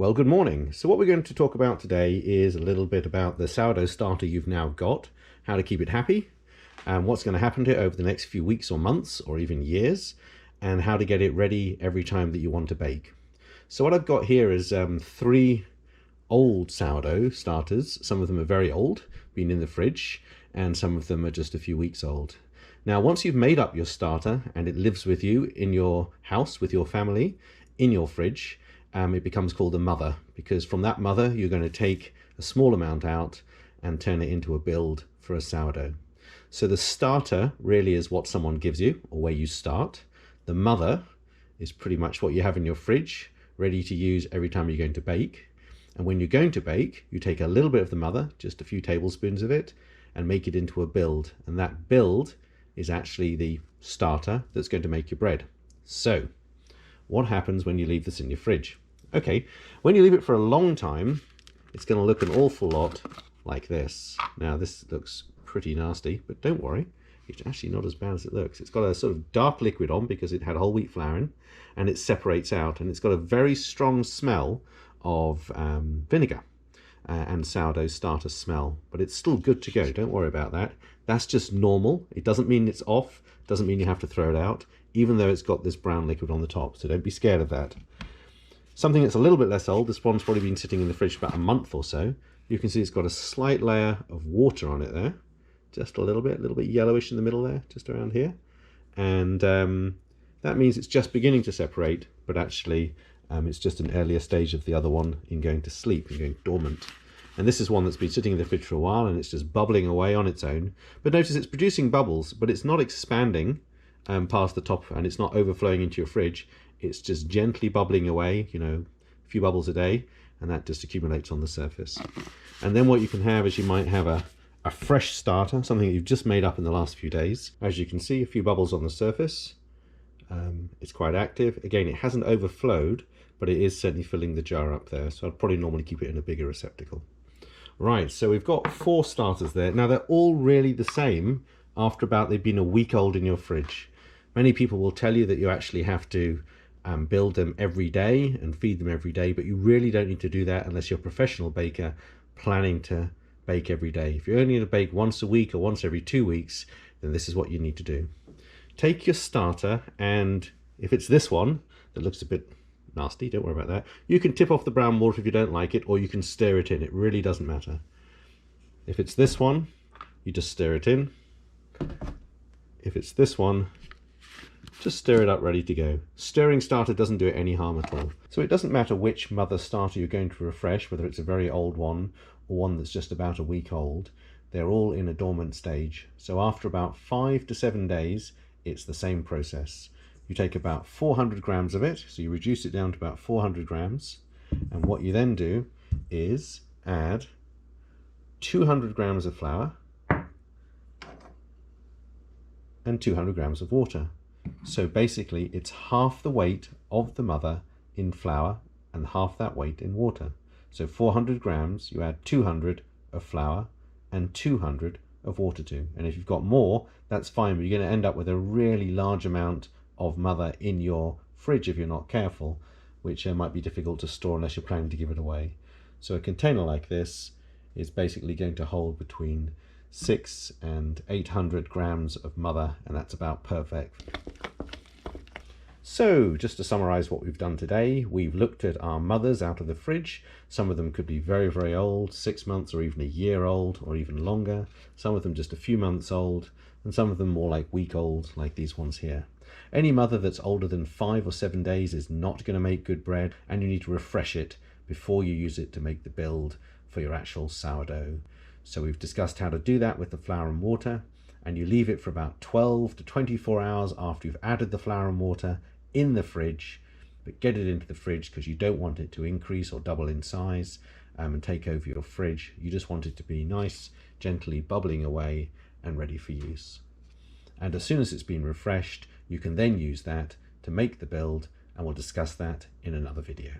Well, good morning. So what we're going to talk about today is a little bit about the sourdough starter you've now got, how to keep it happy, and what's going to happen to it over the next few weeks or months or even years, and how to get it ready every time that you want to bake. So what I've got here is 3 old sourdough starters. Some of them are very old, been in the fridge, and some of them are just a few weeks old. Now, once you've made up your starter and it lives with you in your house, with your family, in your fridge, it becomes called a mother, because from that mother you're going to take a small amount out and turn it into a build for a sourdough. So the starter really is what someone gives you, or where you start. The mother is pretty much what you have in your fridge, ready to use every time you're going to bake. And when you're going to bake, you take a little bit of the mother, just a few tablespoons of it, and make it into a build. And that build is actually the starter that's going to make your bread. So what happens when you leave this in your fridge? Okay, when you leave it for a long time, it's going to look an awful lot like this. Now, this looks pretty nasty, but don't worry, it's actually not as bad as it looks. It's got a sort of dark liquid on because it had whole wheat flour in, and it separates out, and it's got a very strong smell of vinegar and sourdough starter smell, but it's still good to go. Don't worry about that. That's just normal. It doesn't mean it's off, doesn't mean you have to throw it out, even though it's got this brown liquid on the top, so don't be scared of that. Something that's a little bit less old, this one's probably been sitting in the fridge for about a month or so. You can see it's got a slight layer of water on it there, just a little bit yellowish in the middle there, just around here. And that means it's just beginning to separate, but actually it's just an earlier stage of the other one in going to sleep and going dormant. And this is one that's been sitting in the fridge for a while, and it's just bubbling away on its own. But notice it's producing bubbles, but it's not expanding past the top, and it's not overflowing into your fridge. It's just gently bubbling away, you know, a few bubbles a day, and that just accumulates on the surface. And then what you can have is you might have a fresh starter, something that you've just made up in the last few days. As you can see, a few bubbles on the surface. It's quite active. Again, it hasn't overflowed, but it is certainly filling the jar up there. So I'd probably normally keep it in a bigger receptacle. Right, so we've got 4 starters there. Now, they're all really the same after about they've been a week old in your fridge. Many people will tell you that you actually have to build them every day and feed them every day, but you really don't need to do that unless you're a professional baker planning to bake every day. If you're only going to bake once a week or once every 2 weeks, then this is what you need to do. Take your starter, and if it's this one that looks a bit nasty, don't worry about that. You can tip off the brown water if you don't like it, or you can stir it in. It really doesn't matter. If it's this one, you just stir it in. If it's this one, just stir it up, ready to go. Stirring starter doesn't do it any harm at all. So it doesn't matter which mother starter you're going to refresh, whether it's a very old one or one that's just about a week old. They're all in a dormant stage. So after about 5 to 7 days, it's the same process. You take about 400 grams of it, so you reduce it down to about 400 grams. And what you then do is add 200 grams of flour and 200 grams of water. So basically it's half the weight of the mother in flour and half that weight in water. So 400 grams, you add 200 of flour and 200 of water to. And if you've got more, that's fine, but you're going to end up with a really large amount of mother in your fridge if you're not careful, which might be difficult to store unless you're planning to give it away. So a container like this is basically going to hold between 600 and 800 grams of mother, and that's about perfect. So just to summarize what we've done today, we've looked at our mothers out of the fridge. Some of them could be very, very old, 6 months or even a year old or even longer. Some of them just a few months old, and some of them more like week old, like these ones here. Any mother that's older than 5 or 7 days is not going to make good bread, and you need to refresh it before you use it to make the build for your actual sourdough. So we've discussed how to do that with the flour and water, and you leave it for about 12 to 24 hours after you've added the flour and water in the fridge, but get it into the fridge because you don't want it to increase or double in size and take over your fridge. You just want it to be nice, gently bubbling away and ready for use. And as soon as it's been refreshed, you can then use that to make the build, and we'll discuss that in another video.